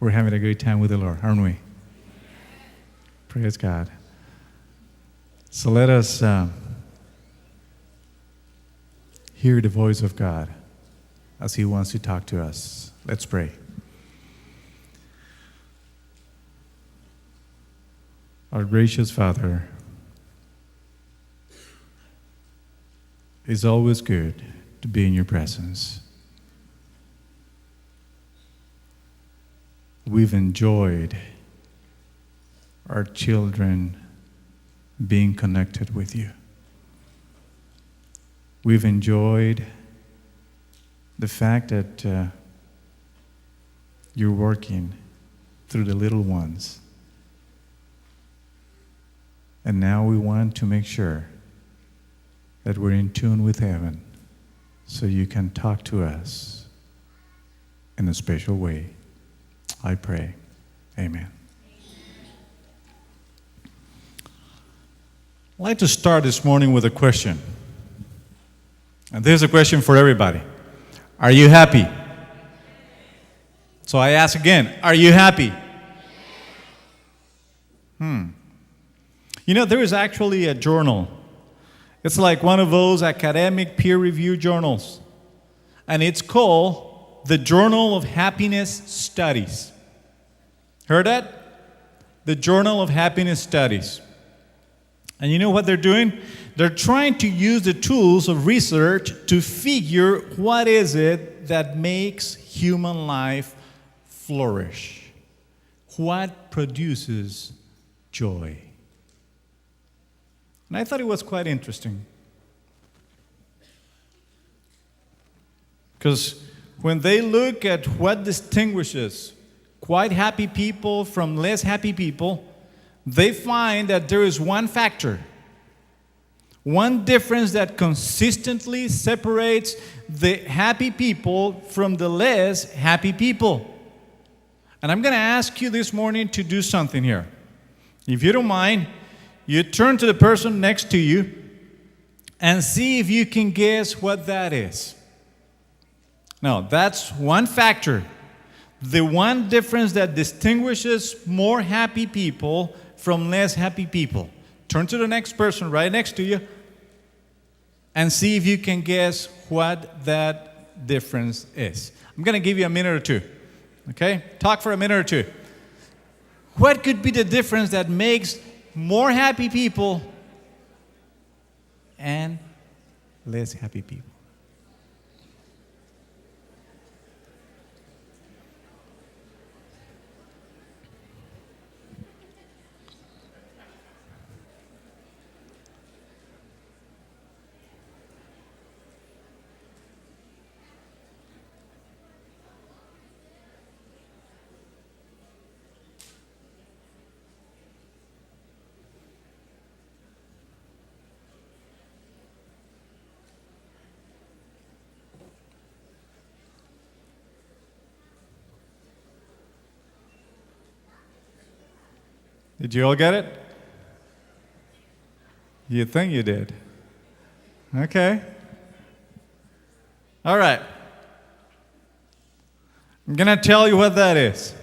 We're having a great time with the Lord, aren't we? Praise God. So let us hear the voice of God as He wants to talk to us. Let's pray. Our gracious Father, it's always good to be in your presence. We've enjoyed our children being connected with you. We've enjoyed the fact that you're working through the little ones. And now we want to make sure that we're in tune with heaven so you can talk to us in a special way. I pray. Amen. I'd like to start this morning with a question. And this is a question for everybody. Are you happy? So I ask again, are you happy? You know, there is actually a journal. It's like one of those academic peer-reviewed journals. And it's called the Journal of Happiness Studies. Heard that? The Journal of Happiness Studies. And you know what they're doing? They're trying to use the tools of research to figure what is it that makes human life flourish. What produces joy? And I thought it was quite interesting. Because when they look at what distinguishes quite happy people from less happy people, they find that there is one factor, one difference that consistently separates the happy people from the less happy people. And I'm going to ask you this morning to do something here. If you don't mind, you turn to the person next to you and see if you can guess what that is. Now, that's one factor. The one difference that distinguishes more happy people from less happy people. Turn to the next person right next to you and see if you can guess what that difference is. I'm going to give you a minute or two. Okay? Talk for a minute or two. What could be the difference that makes more happy people and less happy people? Did you all get it? You think you did? Okay. All right. I'm going to tell you what that is.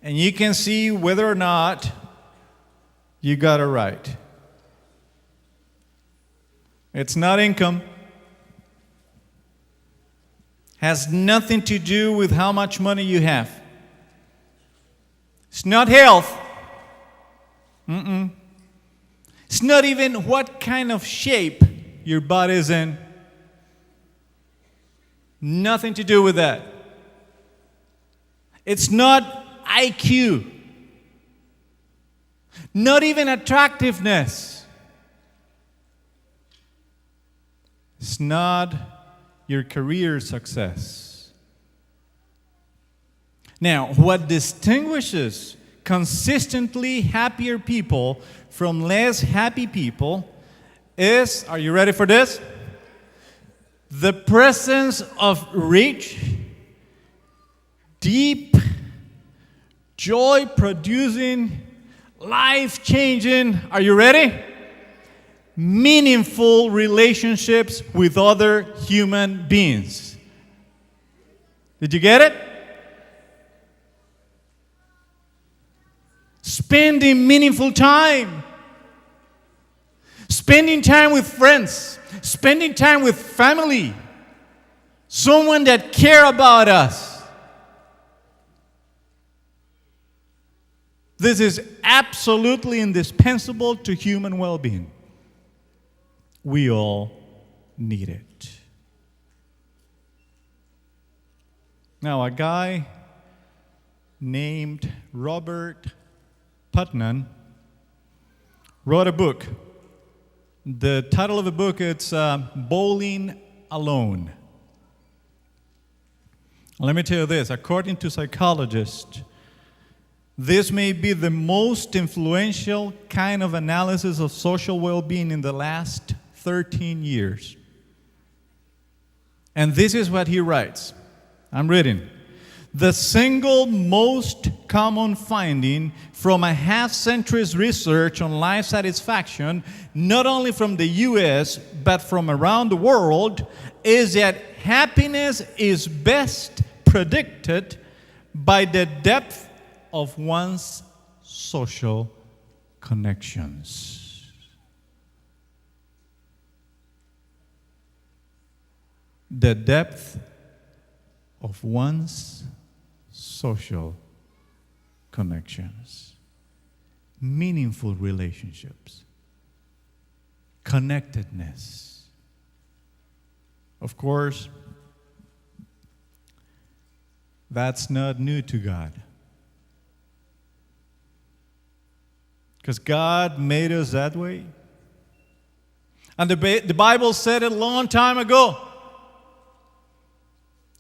And you can see whether or not you got it right. It's not income. Has nothing to do with how much money you have. It's not health. It's not even what kind of shape your body is in. Nothing to do with that. It's not IQ. Not even attractiveness. It's not your career success. Now, what distinguishes consistently happier people from less happy people is, are you ready for this? The presence of rich, deep, joy-producing, life-changing, are you ready? Meaningful relationships with other human beings. Did you get it? spending meaningful time, spending time with friends, spending time with family, someone that care about us. This is absolutely indispensable to human well-being. We all need it. Now, a guy named Robert Putnam wrote a book. The title of the book is Bowling Alone. Let me tell you this, according to psychologists, this may be the most influential kind of analysis of social well-being in the last 13 years. And this is what he writes. I'm reading. The single most common finding from a half-century's research on life satisfaction, not only from the U.S., but from around the world, is that happiness is best predicted by the depth of one's social connections. The depth of one's social connections, meaningful relationships, connectedness. Of course, that's not new to God. Because God made us that way. And the Bible said it a long time ago.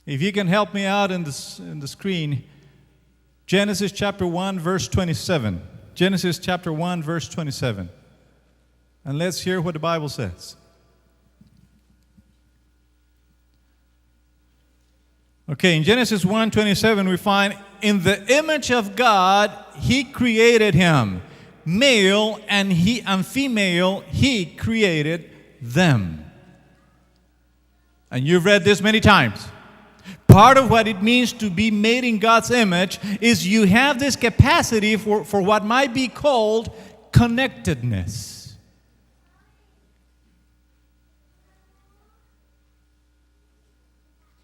If you can help me out in the screen, Genesis chapter 1, verse 27. Genesis chapter 1, verse 27. And let's hear what the Bible says. Okay, in Genesis 1:27 we find, in the image of God He created him. Male and female He created them. And you've read this many times. Part of what it means to be made in God's image is you have this capacity for what might be called connectedness.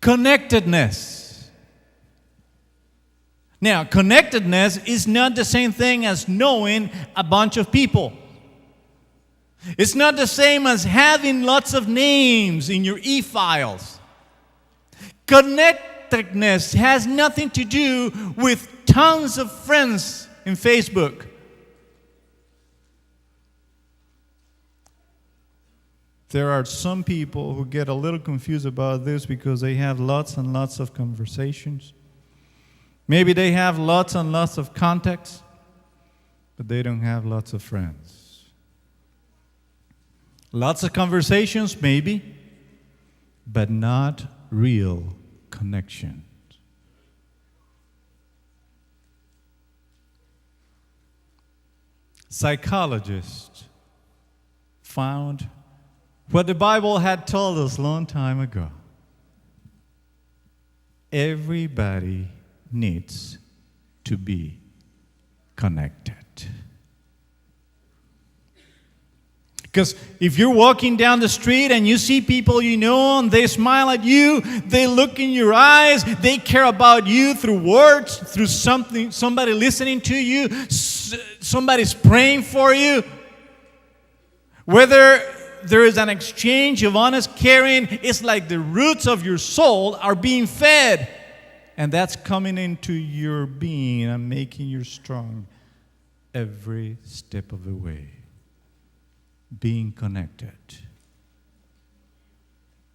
Connectedness. Now, connectedness is not the same thing as knowing a bunch of people. It's not the same as having lots of names in your e-files. Connectedness has nothing to do with tons of friends in Facebook. There are some people who get a little confused about this because they have lots and lots of conversations. Maybe they have lots and lots of contacts, but they don't have lots of friends. Lots of conversations, maybe, but not real connections. Psychologists found what the Bible had told us a long time ago. Everybody needs to be connected. Because if you're walking down the street and you see people you know and they smile at you, they look in your eyes, they care about you through words, through somebody listening to you, somebody's praying for you. Whether there is an exchange of honest caring, it's like the roots of your soul are being fed. And that's coming into your being and making you strong every step of the way. Being connected.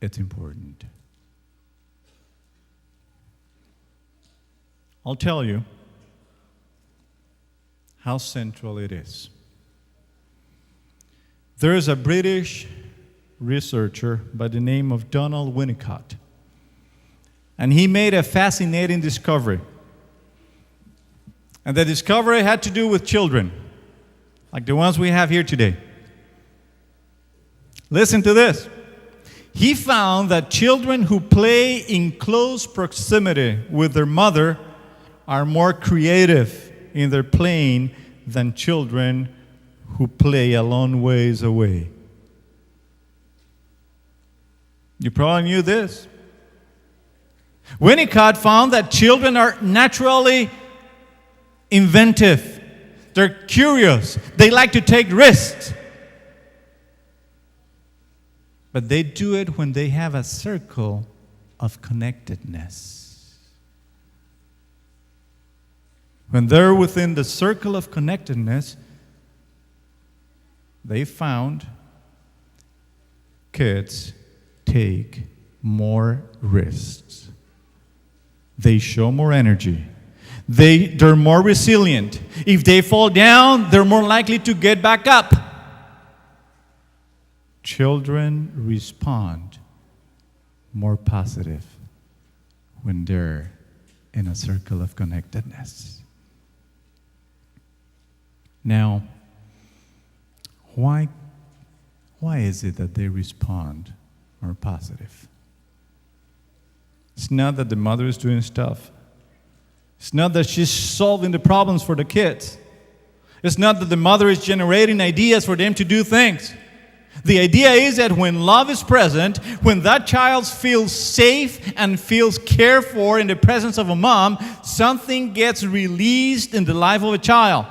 It's important. I'll tell you how central it is. There is a British researcher by the name of Donald Winnicott, and he made a fascinating discovery. And the discovery had to do with children, like the ones we have here today. Listen to this. He found that children who play in close proximity with their mother are more creative in their playing than children who play a long ways away. You probably knew this. Winnicott found that children are naturally inventive. They're curious. They like to take risks. But they do it when they have a circle of connectedness. When they're within the circle of connectedness, they found kids take more risks. They show more energy. They're more resilient. If they fall down, they're more likely to get back up. Children respond more positive when they're in a circle of connectedness. Now, why is it that they respond more positive? It's not that the mother is doing stuff. It's not that she's solving the problems for the kids. It's not that the mother is generating ideas for them to do things. The idea is that when love is present, when that child feels safe and feels cared for in the presence of a mom, something gets released in the life of a child.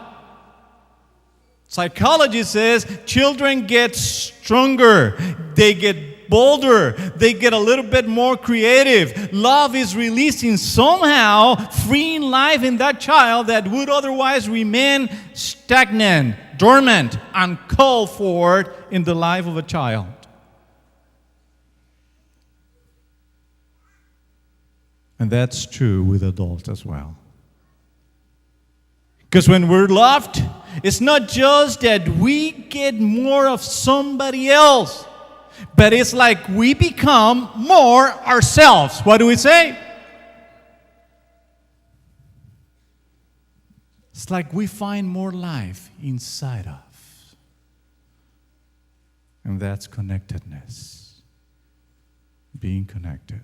Psychology says children get stronger, they get bolder, they get a little bit more creative. Love is releasing somehow, freeing life in that child that would otherwise remain stagnant, dormant, uncalled for in the life of a child. And that's true with adults as well. Because when we're loved, it's not just that we get more of somebody else, but it's like we become more ourselves. What do we say? It's like we find more life inside us. And that's connectedness. Being connected.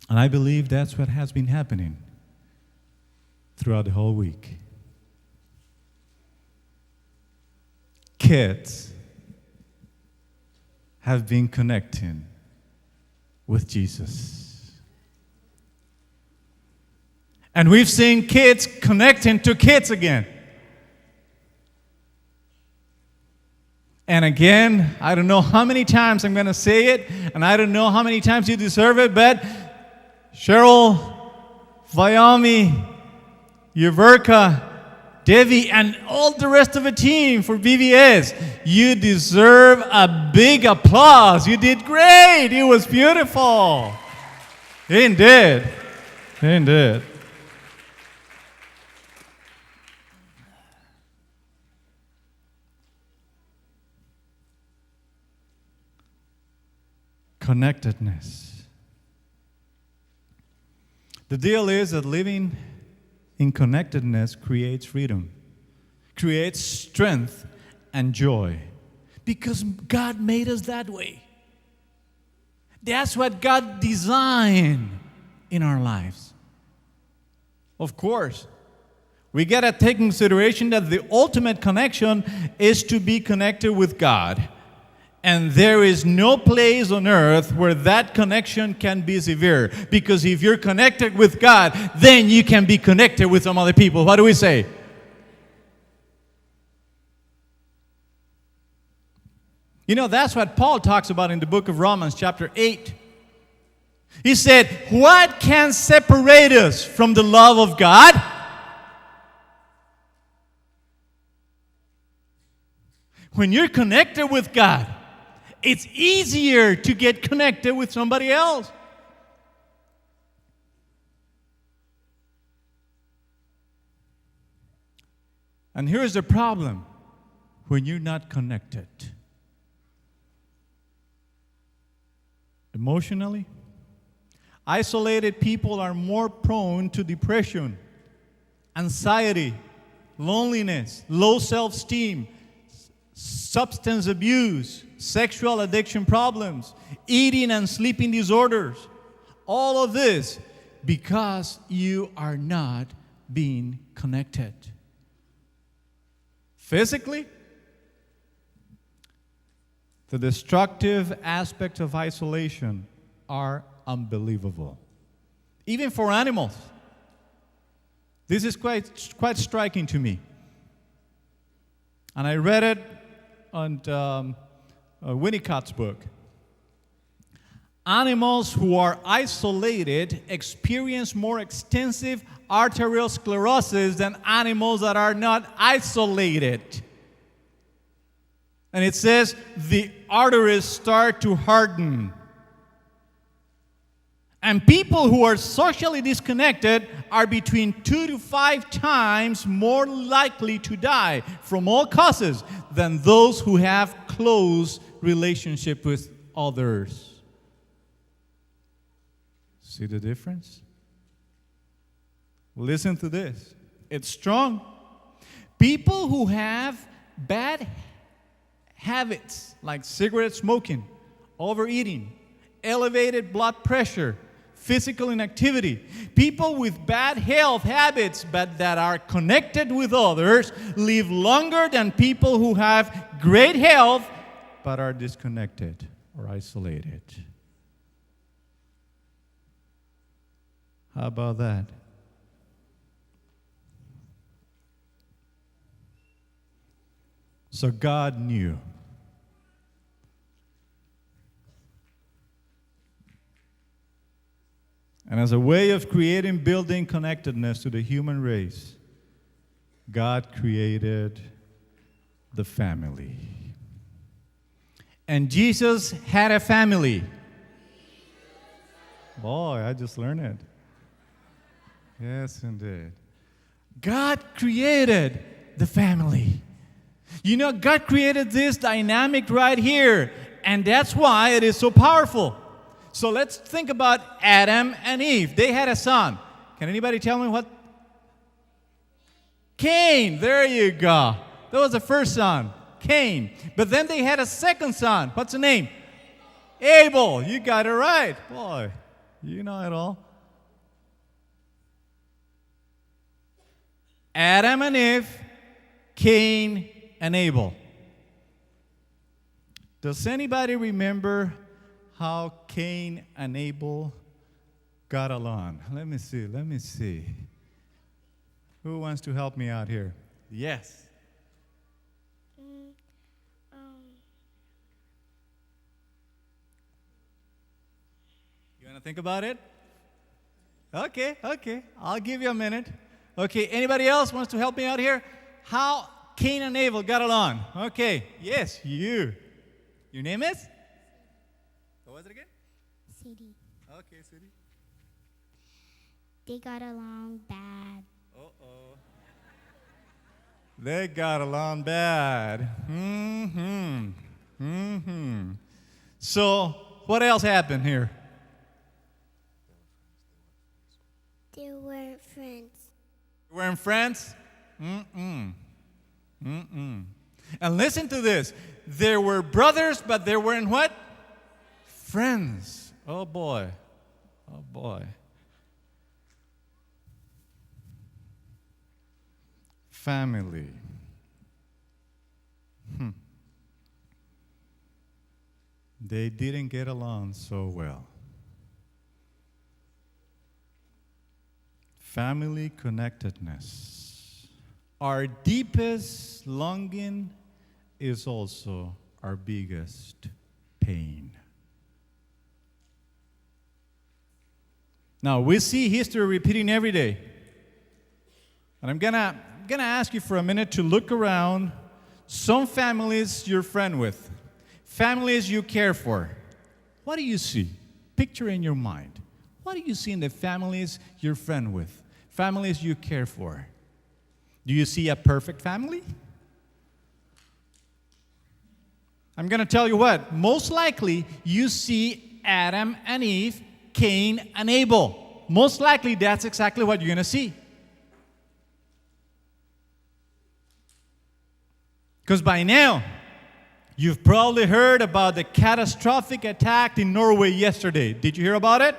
And I believe that's what has been happening throughout the whole week. Kids have been connecting with Jesus. And we've seen kids connecting to kids again. And again, I don't know how many times I'm going to say it, and I don't know how many times you deserve it, but Cheryl, Vyami, Yuverka, Devi, and all the rest of the team for VBS, you deserve a big applause. You did great. It was beautiful. Indeed. Indeed. Connectedness. The deal is that living in connectedness creates freedom, creates strength and joy, because God made us that way. That's what God designed in our lives. Of course, we got to take in consideration that the ultimate connection is to be connected with God. And there is no place on earth where that connection can be severe. Because if you're connected with God, then you can be connected with some other people. What do we say? You know, that's what Paul talks about in the book of Romans, chapter 8. He said, what can separate us from the love of God? When you're connected with God, it's easier to get connected with somebody else. And here's the problem when you're not connected. Emotionally, isolated people are more prone to depression, anxiety, loneliness, low self-esteem, substance abuse, sexual addiction problems, eating and sleeping disorders. All of this because you are not being connected. Physically, the destructive aspects of isolation are unbelievable. Even for animals. This is quite striking to me. And I read it on Winnicott's book. Animals who are isolated experience more extensive arterial sclerosis than animals that are not isolated. And it says the arteries start to harden. And people who are socially disconnected are between 2 to 5 times more likely to die from all causes than those who have close relationship with others. See the difference? Listen to this. It's strong. People who have bad habits like cigarette smoking, overeating, elevated blood pressure, physical inactivity. People with bad health habits but that are connected with others live longer than people who have great health but are disconnected or isolated. How about that? So God knew. And as a way of building connectedness to the human race, God created the family. And Jesus had a family. Boy, I just learned it. Yes, indeed. God created the family. You know, God created this dynamic right here, and that's why it is so powerful. So let's think about Adam and Eve. They had a son. Can anybody tell me what? Cain. There you go. That was the first son, Cain. But then they had a second son. What's the name? Abel. You got it right. Boy, you know it all. Adam and Eve, Cain and Abel. Does anybody remember how Cain and Abel got along? Let me see. Who wants to help me out here? Yes. You want to think about it? Okay. I'll give you a minute. Okay, anybody else wants to help me out here? How Cain and Abel got along? Okay, yes, you. Your name is? What was it again? City. Okay, City. They got along bad. Uh-oh. They got along bad. So, what else happened here? They weren't friends. You weren't friends? And listen to this. There were brothers, but they weren't what? Friends. Oh boy. Family. They didn't get along so well. Family connectedness. Our deepest longing is also our biggest pain. Now, we see history repeating every day. And I'm gonna ask you for a minute to look around some families you're friend with, families you care for. What do you see? Picture in your mind. What do you see in the families you're friend with, families you care for? Do you see a perfect family? I'm going to tell you what. Most likely, you see Adam and Eve, Cain and Abel. Most likely, that's exactly what you're going to see. Because by now, you've probably heard about the catastrophic attack in Norway yesterday. Did you hear about it?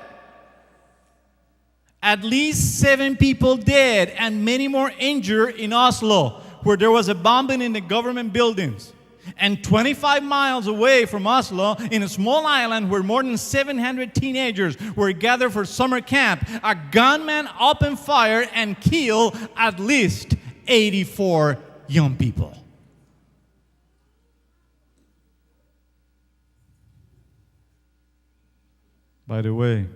At least 7 people dead and many more injured in Oslo, where there was a bombing in the government buildings. And 25 miles away from Oslo, in a small island where more than 700 teenagers were gathered for summer camp, a gunman opened fire and killed at least 84 young people. By the way,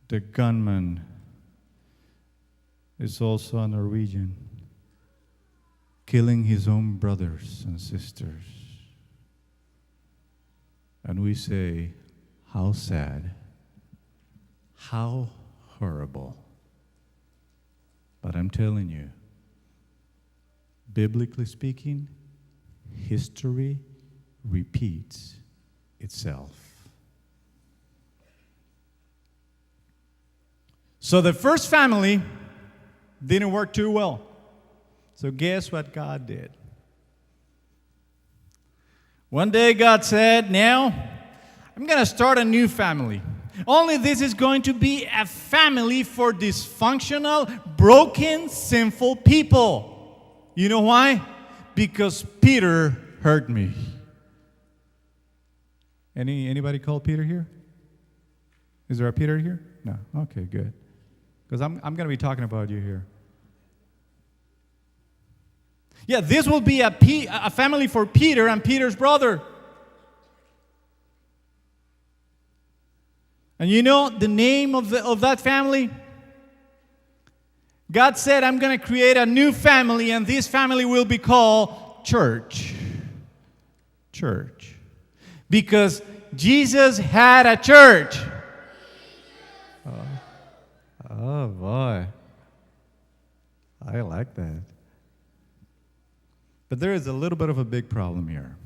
the gunman is also a Norwegian, killing his own brothers and sisters. And we say, how sad, how horrible. But I'm telling you, biblically speaking, history repeats itself. So the first family didn't work too well. So guess what God did? One day God said, now I'm going to start a new family. Only this is going to be a family for dysfunctional, broken, sinful people. You know why? Because Peter hurt me. Anybody called Peter here? Is there a Peter here? No. Okay, good. Because I'm going to be talking about you here. Yeah, this will be a family for Peter and Peter's brother. And you know the name of that family? God said, I'm going to create a new family, and this family will be called Church. Church. Because Jesus had a church. Oh, boy. I like that. But there is a little bit of a big problem here.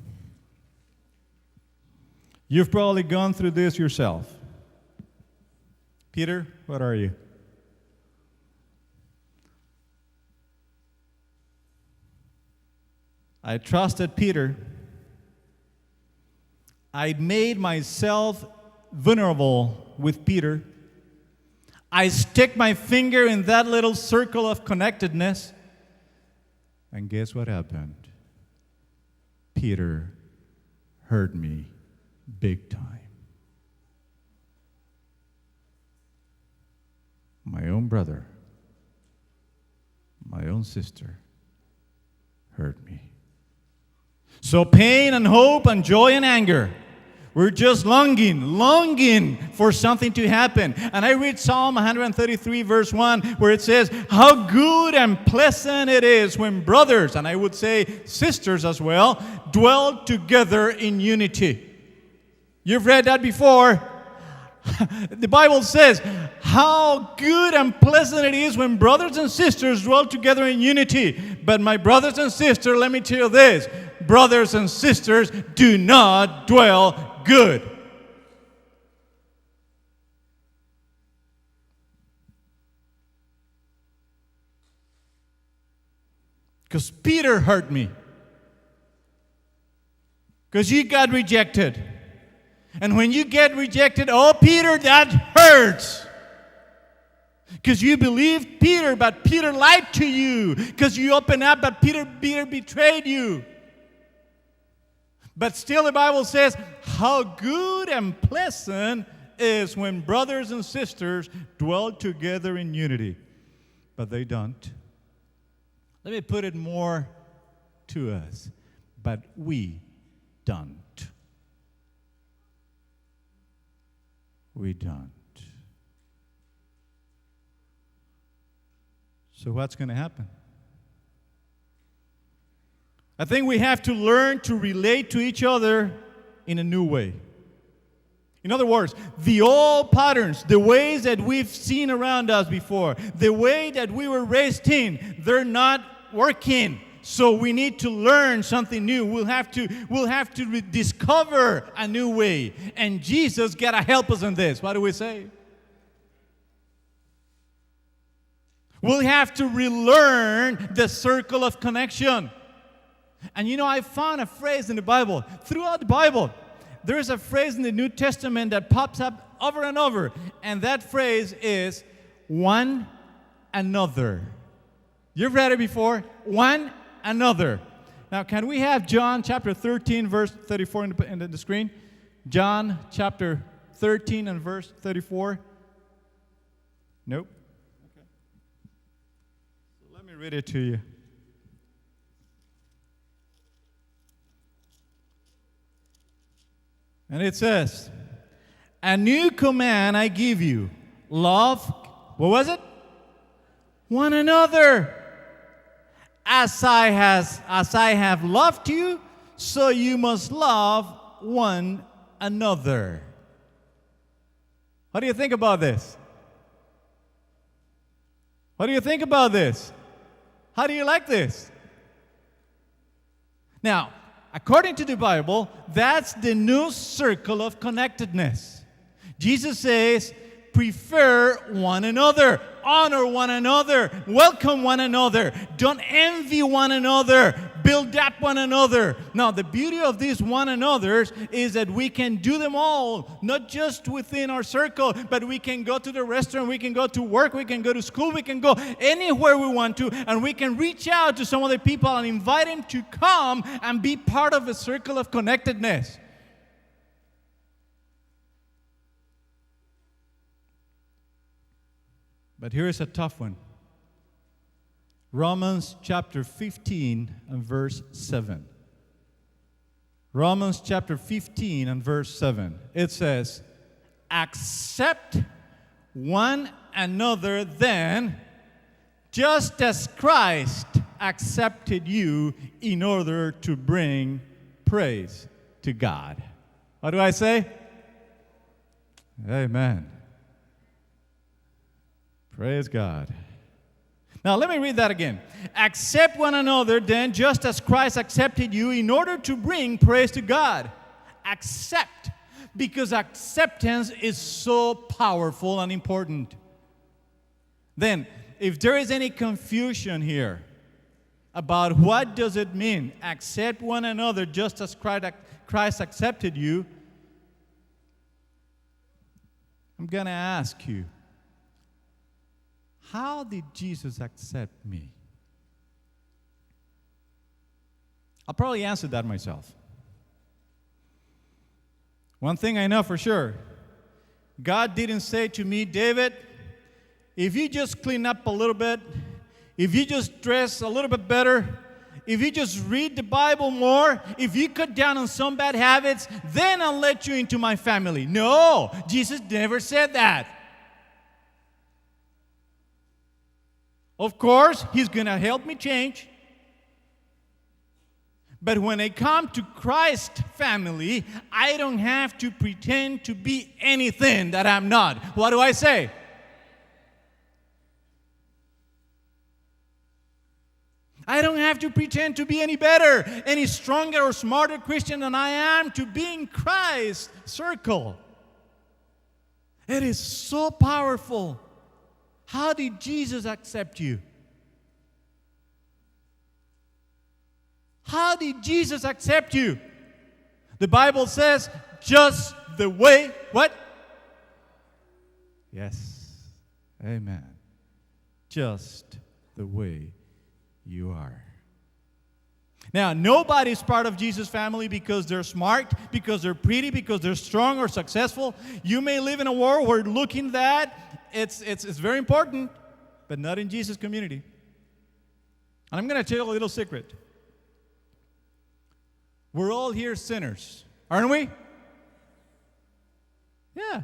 You've probably gone through this yourself. Peter, what are you? I trusted Peter. I made myself vulnerable with Peter. I stick my finger in that little circle of connectedness. And guess what happened? Peter hurt me big time. My own brother, my own sister hurt me. So pain and hope and joy and anger, we're just longing for something to happen. And I read Psalm 133 verse 1 where it says, how good and pleasant it is when brothers, and I would say sisters as well, dwell together in unity. You've read that before. The Bible says, how good and pleasant it is when brothers and sisters dwell together in unity. But my brothers and sisters, let me tell you this, brothers and sisters do not dwell good. Because Peter hurt me. Because you got rejected. And when you get rejected, oh, Peter, that hurts. Because you believed Peter, but Peter lied to you. Because you opened up, but Peter betrayed you. But still the Bible says, how good and pleasant is when brothers and sisters dwell together in unity. But they don't. Let me put it more to us. But we don't. We don't. So what's going to happen? I think we have to learn to relate to each other in a new way. In other words, the old patterns, the ways that we've seen around us before, the way that we were raised in, they're not working. So we need to learn something new. We'll have to discover a new way. And Jesus got to help us in this. What do we say? We'll have to relearn the circle of connection. And you know, I found a phrase in the Bible. Throughout the Bible, there is a phrase in the New Testament that pops up over and over. and that phrase is one another. You've read it before? One another. Now, can we have John chapter 13, verse 34 in the screen? John chapter 13 and verse 34. Nope. Okay. So let me read it to you. And it says, "A new command I give you, love," what was it? "One another. As I have loved you, so you must love one another." What do you think about this? What do you think about this? How do you like this? Now, according to the Bible, that's the new circle of connectedness. Jesus says, prefer one another, honor one another, welcome one another, don't envy one another, build up one another. Now, the beauty of these one another's is that we can do them all, not just within our circle, but we can go to the restaurant, we can go to work, we can go to school, we can go anywhere we want to, and we can reach out to some other people and invite them to come and be part of a circle of connectedness. But here is a tough one. Romans chapter 15 and verse 7. Romans chapter 15 and verse 7. It says, "Accept one another then, just as Christ accepted you in order to bring praise to God." What do I say? Amen. Praise God. Now let me read that again. "Accept one another then, just as Christ accepted you in order to bring praise to God." Accept, because acceptance is so powerful and important. Then, if there is any confusion here about what does it mean, accept one another just as Christ accepted you, I'm going to ask you, how did Jesus accept me? I'll probably answer that myself. One thing I know for sure, God didn't say to me, "David, if you just clean up a little bit, if you just dress a little bit better, if you just read the Bible more, if you cut down on some bad habits, then I'll let you into my family." No, Jesus never said that. Of course, He's going to help me change. But when I come to Christ's family, I don't have to pretend to be anything that I'm not. What do I say? I don't have to pretend to be any better, any stronger or smarter Christian than I am to be in Christ's circle. It is so powerful. How did Jesus accept you? How did Jesus accept you? The Bible says, just the way, what? Yes. Amen. Just the way you are. Now, nobody's part of Jesus' family because they're smart, because they're pretty, because they're strong or successful. You may live in a world where looking that, it's very important, but not in Jesus' community. And I'm going to tell you a little secret. We're all here sinners, aren't we? Yeah.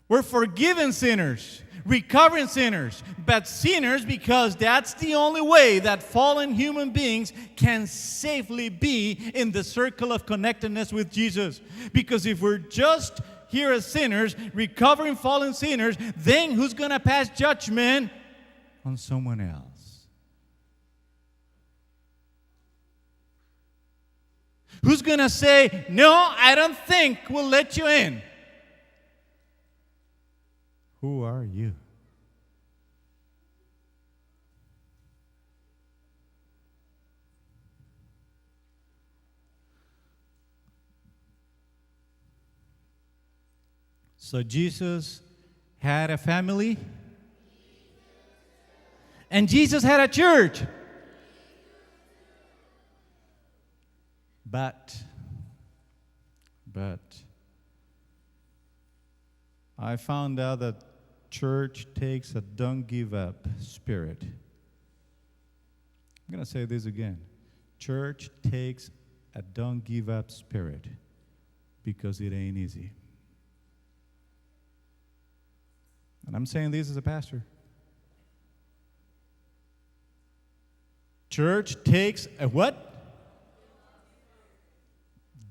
We're forgiven sinners, recovering sinners, but sinners because that's the only way that fallen human beings can safely be in the circle of connectedness with Jesus. Because if we're just here as sinners, recovering fallen sinners, then who's going to pass judgment on someone else? Who's going to say, "No, I don't think we'll let you in"? Who are you? So Jesus had a family, and Jesus had a church. But I found out that church takes a don't give up spirit. I'm going to say this again. Church takes a don't give up spirit because it ain't easy. And I'm saying this as a pastor. Church takes a what?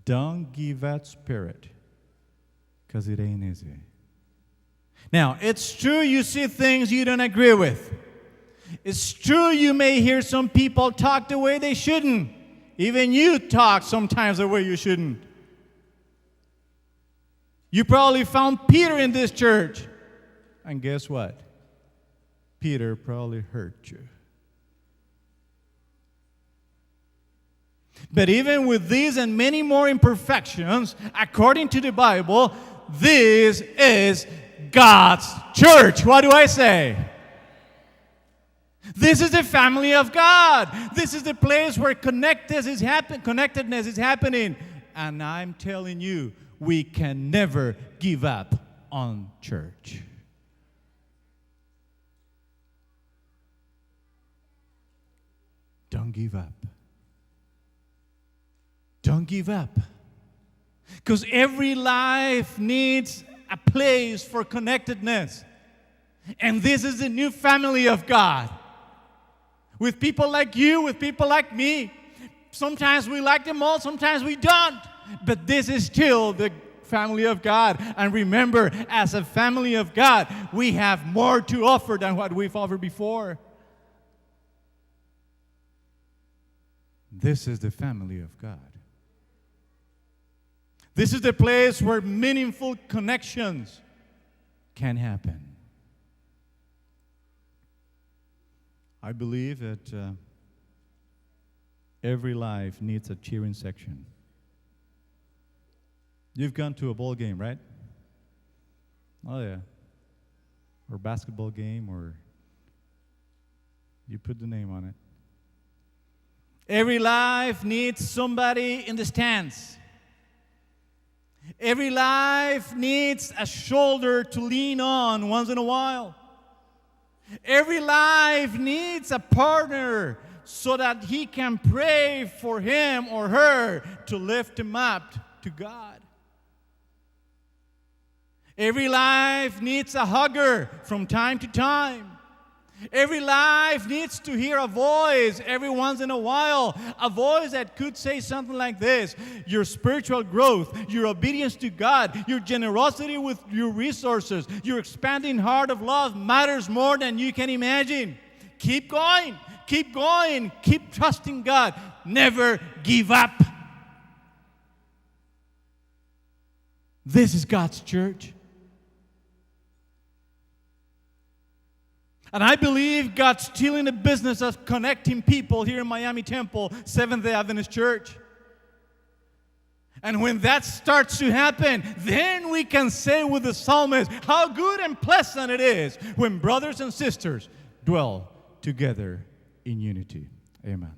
Don't give up spirit because it ain't easy. Now, it's true you see things you don't agree with. It's true you may hear some people talk the way they shouldn't. Even you talk sometimes the way you shouldn't. You probably found Peter in this church. And guess what? Peter probably hurt you. But even with these and many more imperfections, according to the Bible, this is God's church. What do I say? This is the family of God. This is the place where connectedness is happening. And I'm telling you, we can never give up on church. Don't give up. Don't give up. Because every life needs a place for connectedness. And this is the new family of God. With people like you, with people like me. Sometimes we like them all, sometimes we don't. But this is still the family of God. And remember, as a family of God, we have more to offer than what we've offered before. This is the family of God. This is the place where meaningful connections can happen. I believe that every life needs a cheering section. You've gone to a ball game, right? Oh, yeah. Or basketball game, or you put the name on it. Every life needs somebody in the stands. Every life needs a shoulder to lean on once in a while. Every life needs a partner so that he can pray for him or her to lift him up to God. Every life needs a hugger from time to time. Every life needs to hear a voice every once in a while, a voice that could say something like this: your spiritual growth, your obedience to God, your generosity with your resources, your expanding heart of love matters more than you can imagine. Keep going, keep trusting God. Never give up. This is God's church. And I believe God's still in the business of connecting people here in Miami Temple, Seventh-day Adventist Church. And when that starts to happen, then we can say with the psalmist, how good and pleasant it is when brothers and sisters dwell together in unity. Amen.